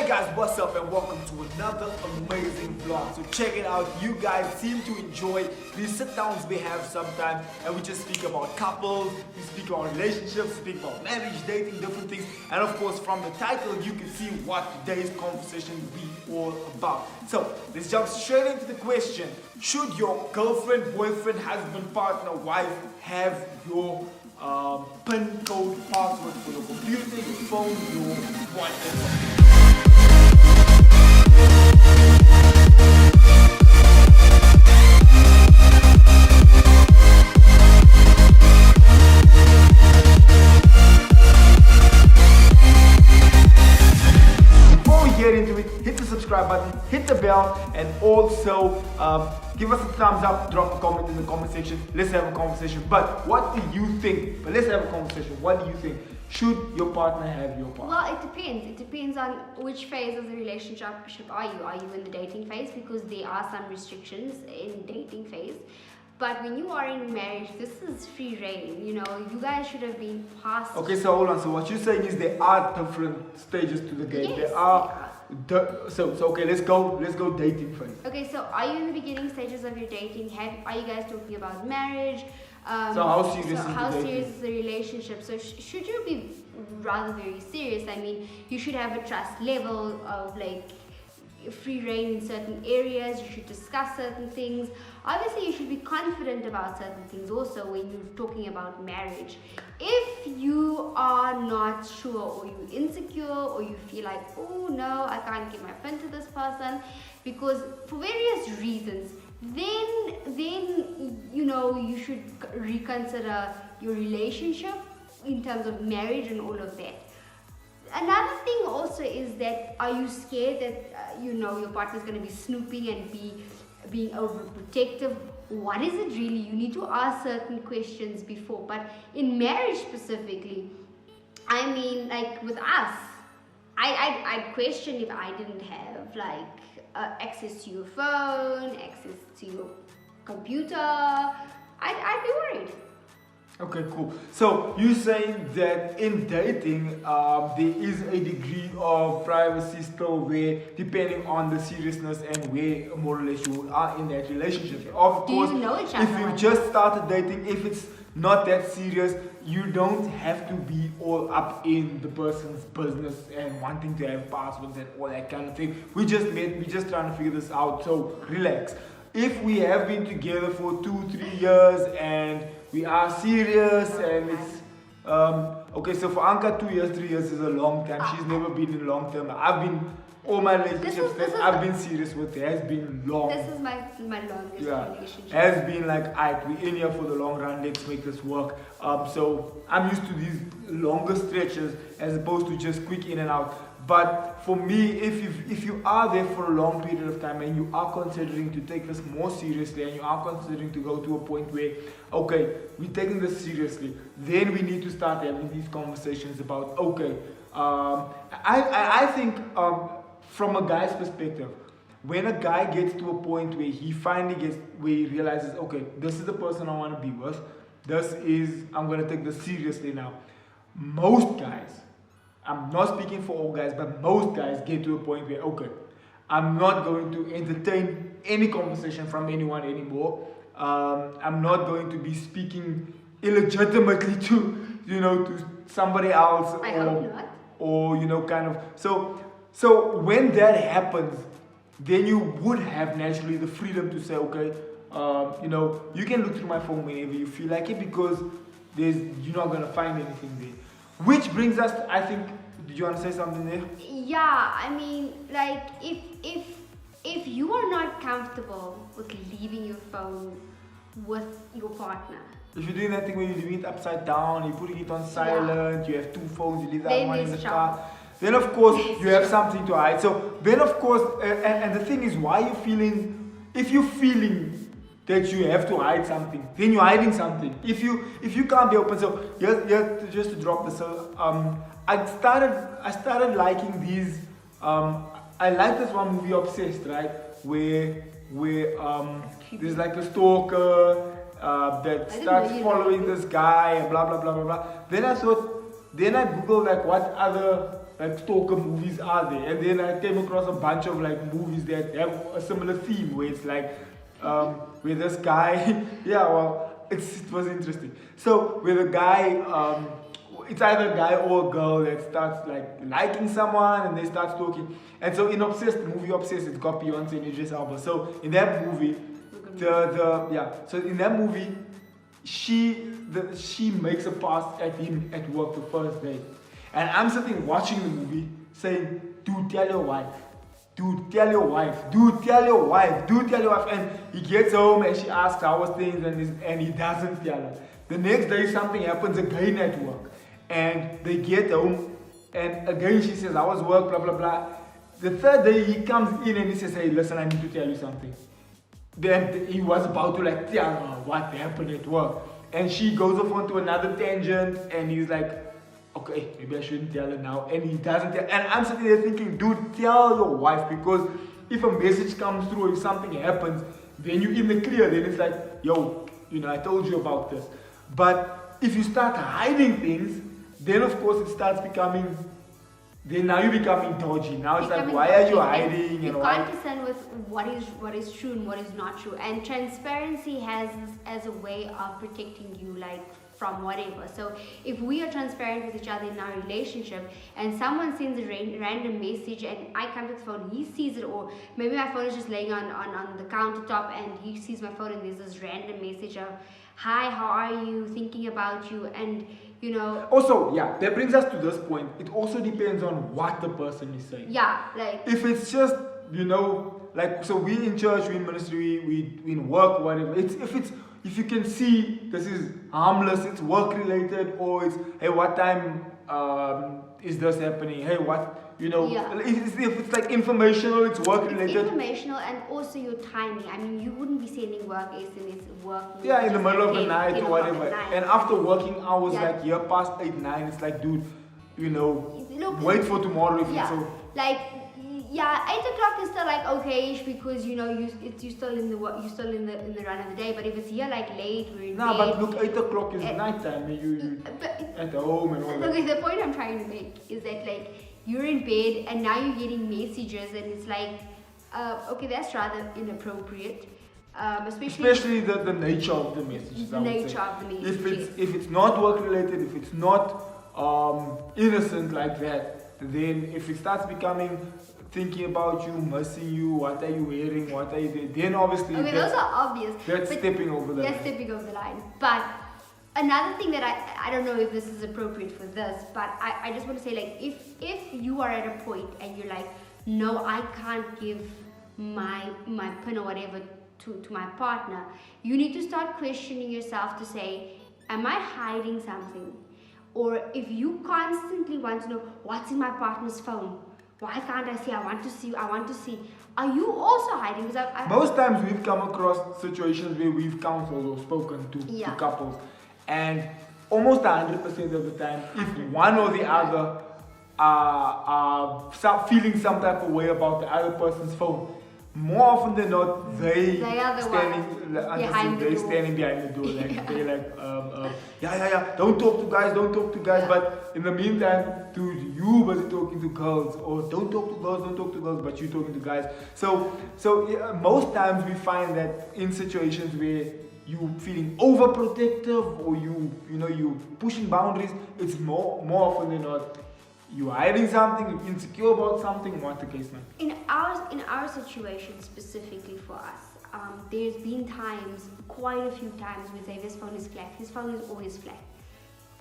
guys, what's up and welcome to another amazing vlog. So check it out, you guys seem to enjoy these sit downs we have sometimes, and we just speak about couples, we speak about relationships, speak about marriage, dating, different things, and of course from the title you can see what today's conversation will be all about. So let's jump straight into the question: should your girlfriend, boyfriend, husband, partner, wife have your PIN code, password for your computer, your phone, your whatever? Before we get into it, hit the subscribe button, hit the bell, and also give us a thumbs up, drop a comment in the comment section. Let's have a conversation. But what do you think? But let's have a conversation. What do you think? Should your partner have your partner? Well, it depends. It depends on which phase of the relationship are you. Are you in the dating phase? Because there are some restrictions in dating phase. But when you are in marriage, this is free reign. You know, you guys should have been past. Okay, so hold on. So what you're saying is there are different stages to the game. Yes, there are. So okay, let's go dating phase. Okay, so are you in the beginning stages of your dating? Are you guys talking about marriage? So how serious is the relationship? So should you be rather very serious? I mean, you should have a trust level of like free reign in certain areas. You should discuss certain things. Obviously, you should be confident about certain things also when you're talking about marriage. If you are not sure, or you're insecure, or you feel like, oh no, I can't give my PIN to this person because for various reasons, then you know you should reconsider your relationship in terms of marriage and all of that. Another thing also is that, are you scared that you know your partner's going to be snooping and being overprotective? What is it really? You need to ask certain questions before. But in marriage specifically, I mean, like with us, I'd question if I didn't have like access to your phone, access to your computer. I'd be worried. Okay, cool. So you're saying that in dating, there is a degree of privacy still there, depending on the seriousness and where more or less you are in that relationship. Of course, do you know each other? If you just started dating, if it's not that serious, you don't have to be all up in the person's business and wanting to have passwords and all that kind of thing. We just trying to figure this out. So relax. If we have been together for 2-3 years and we are serious and it's okay, so for Anka 2 years, 3 years is a long time. She's never been in long term. I've been all my relationships that I've been serious with has been long. This is my longest relationship. Has been like, alright, we're in here for the long run, let's make this work. So I'm used to these longer stretches as opposed to just quick in and out. But for me, if you are there for a long period of time and you are considering to take this more seriously and you are considering to go to a point where, okay, we're taking this seriously, then we need to start having these conversations about, okay, I think from a guy's perspective, when a guy gets to a point where he finally realizes, okay, this is the person I want to be with, I'm going to take this seriously now. Most guys, I'm not speaking for all guys, but most guys get to a point where, okay, I'm not going to entertain any conversation from anyone anymore. I'm not going to be speaking illegitimately to somebody else. I hope not. Or kind of. So when that happens, then you would have naturally the freedom to say, okay, you can look through my phone whenever you feel like it because you're not going to find anything there. Which brings us to, I think, did you want to say something there? Yeah, I mean, like, if you are not comfortable with leaving your phone with your partner. If you're doing that thing where you're leaving it upside down, you're putting it on silent, you have 2 phones, you leave that one in the car, then of course you have something to hide. So then of course, and the thing is, if you're feeling that you have to hide something, then you're hiding something. If you can't be open, so just to drop this, I started liking these. I like this one movie, Obsessed, right? Where there's like a stalker that starts following this guy and blah blah blah blah blah. Then I googled like what other like stalker movies are there? And then I came across a bunch of like movies that have a similar theme where it's like where this guy yeah, well, it was interesting. So where the guy it's either a guy or a girl that starts like liking someone and they start stalking. And so in Obsessed, the movie Obsessed, it's got Beyonce and Idris Elba. So in that movie, so in that movie, she makes a pass at him at work the first day. And I'm sitting watching the movie saying, dude, tell your wife. Dude, tell your wife. Dude, tell your wife. Dude, tell your wife. And he gets home and she asks how was things and he doesn't tell her. The next day something happens again at work. And they get home and again she says, I was work, blah, blah, blah. The third day he comes in and he says, hey, listen, I need to tell you something. Then he was about to like tell her what happened at work. And she goes off onto another tangent and he's like, okay, maybe I shouldn't tell her now. And he doesn't tell. And I'm sitting there thinking, dude, tell your wife, because if a message comes through, if something happens, then you're in the clear. Then it's like, yo, I told you about this. But if you start hiding things, then of course it starts becoming, then now you're becoming dodgy. Now it's like, why are you hiding? You can't discern with what is true and what is not true. And transparency has as a way of protecting you, like from whatever. So if we are transparent with each other in our relationship and someone sends a random message and I come to the phone, he sees it, or maybe my phone is just laying on the countertop and he sees my phone and there's this random message of, hi, how are you, thinking about you, and Also, yeah, that brings us to this point. It also depends on what the person is saying. Yeah, like if it's just, like, so we in church, we in ministry, we in work, whatever. If you can see this is harmless, it's work related, or it's, hey, what time is this happening? Hey, what, if it's like informational, it's work related. It's informational, and also your timing. I mean, you wouldn't be sending work SMS, work. Yeah, in the middle of the night or whatever. And after working hours, like year past 8, 9, it's like, dude, wait for tomorrow if it's so. Like, 8 o'clock is still like okay-ish because you're still in the work, you're still in the run of the day. But if it's here like late, we're in bed. But look, 8 o'clock is nighttime. You at home and all that. Okay, the point I'm trying to make is that like you're in bed and now you're getting messages and it's like, okay, that's rather inappropriate. Especially the nature of the messages. The nature of the message. If it's not work related, if it's not innocent like that, then if it starts becoming thinking about you, missing you, what are you wearing, what are you doing, then obviously those are obvious. That's stepping over the line. That's stepping over the line. But another thing that I don't know if this is appropriate for this, but I just want to say, like, if you are at a point and you're like, no, I can't give my pin or whatever to my partner, you need to start questioning yourself to say, am I hiding something? Or if you constantly want to know what's in my partner's phone, why can't I see? I want to see. Are you also hiding? Because most times we've come across situations where we've counseled or spoken to couples, and almost 100% of the time, if one or the other are feeling some type of way about the other person's phone, more often than not, they standing behind the door. Like they're like, don't talk to guys. But in the meantime, dude, you busy talking to girls, or don't talk to girls, but you talking to guys. So most times we find that in situations where you feeling overprotective or you pushing boundaries, it's more often than not, you're hiding something, you're insecure about something, what the case may be. In our situation specifically for us, there's been times, quite a few times, we say this phone is flat. His phone is always flat.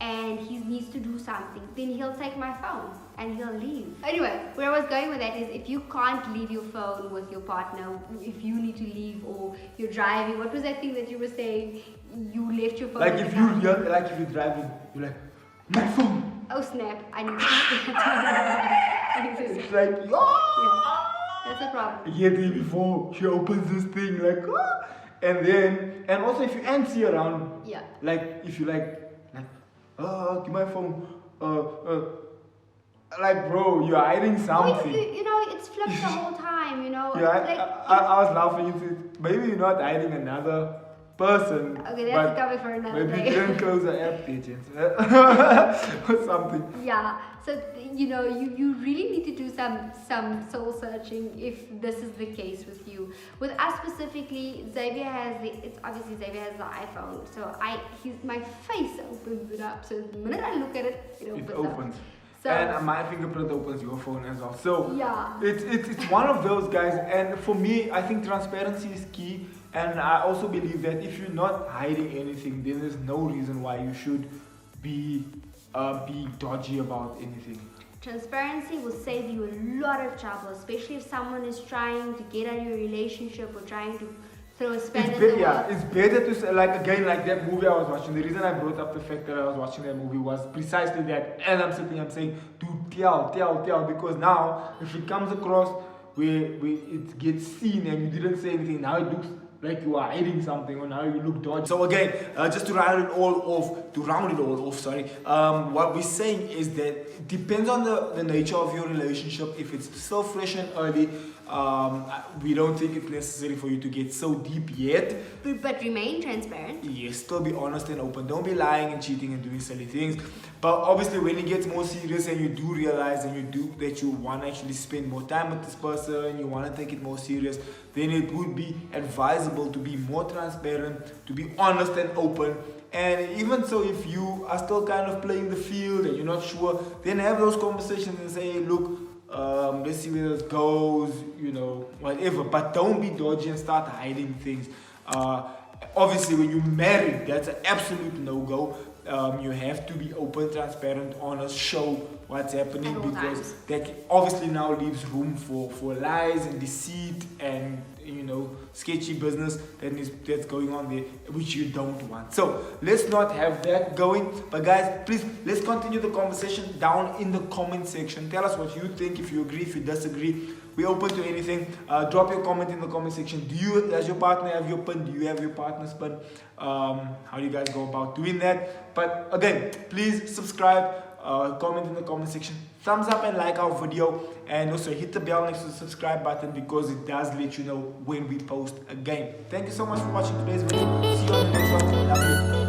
And he needs to do something, then he'll take my phone and he'll leave. Anyway, where I was going with that is, if you can't leave your phone with your partner, if you need to leave or you're driving, what was that thing that you were saying? You left your phone. Like if you're driving, you're like, my phone. Oh snap! I need to. It's like, that's a problem. A year before she opens this thing like, and also if you ain't see around, like if you give my phone, like bro, you're hiding something. It's flipped the whole time. I was laughing. Maybe you're not hiding another Okay, that's a but topic for another maybe day. didn't close the app, agents, or something. Yeah, so you really need to do some soul searching if this is the case with you. With us specifically, Xavier has it's obviously Xavier has the iPhone, so my face opens it up. So the minute I look at it, it opens. So, And my fingerprint opens your phone as well. So yeah, it's one of those guys. And for me, I think transparency is key. And I also believe that if you're not hiding anything, then there's no reason why you should be dodgy about anything. transparency will save you a lot of trouble, especially if someone is trying to get out of your relationship or trying to throw a spanner in the works. It's better to say, like that movie I was watching. The reason I brought up the fact that I was watching that movie was precisely that. And I'm saying, dude, tell, because now if it comes across where it gets seen and you didn't say anything, now it looks like you are hiding something or now you look dodgy. So again, just to round it all off, what we're saying is that it depends on the nature of your relationship. If it's still fresh and early, we don't think it's necessary for you to get so deep yet. But remain transparent. Yes, still be honest and open. Don't be lying and cheating and doing silly things. But obviously when it gets more serious and you do realize and you do that you want to actually spend more time with this person, you want to take it more serious, then it would be advisable to be more transparent, to be honest and open. And even so, if you are still kind of playing the field and you're not sure, then have those conversations and say, hey, look, let's see where this goes, whatever. But don't be dodgy and start hiding things. Obviously, when you're married, that's an absolute no-go. You have to be open, transparent, honest, show what's happening, because that obviously now leaves room for lies and deceit and sketchy business that's going on there, which you don't want. So let's not have that going. But guys, please, let's continue the conversation down in the comment section. Tell us what you think, if you agree, if you disagree. We're open to anything. Drop your comment in the comment section. Does your partner have your pin? Do you have your partner's pin? How do you guys go about doing that? But again, please subscribe, comment in the comment section, thumbs up and like our video, and also hit the bell next to the subscribe button, because it does let you know when we post again. Thank you so much for watching today's video. See you on the next one. Love you.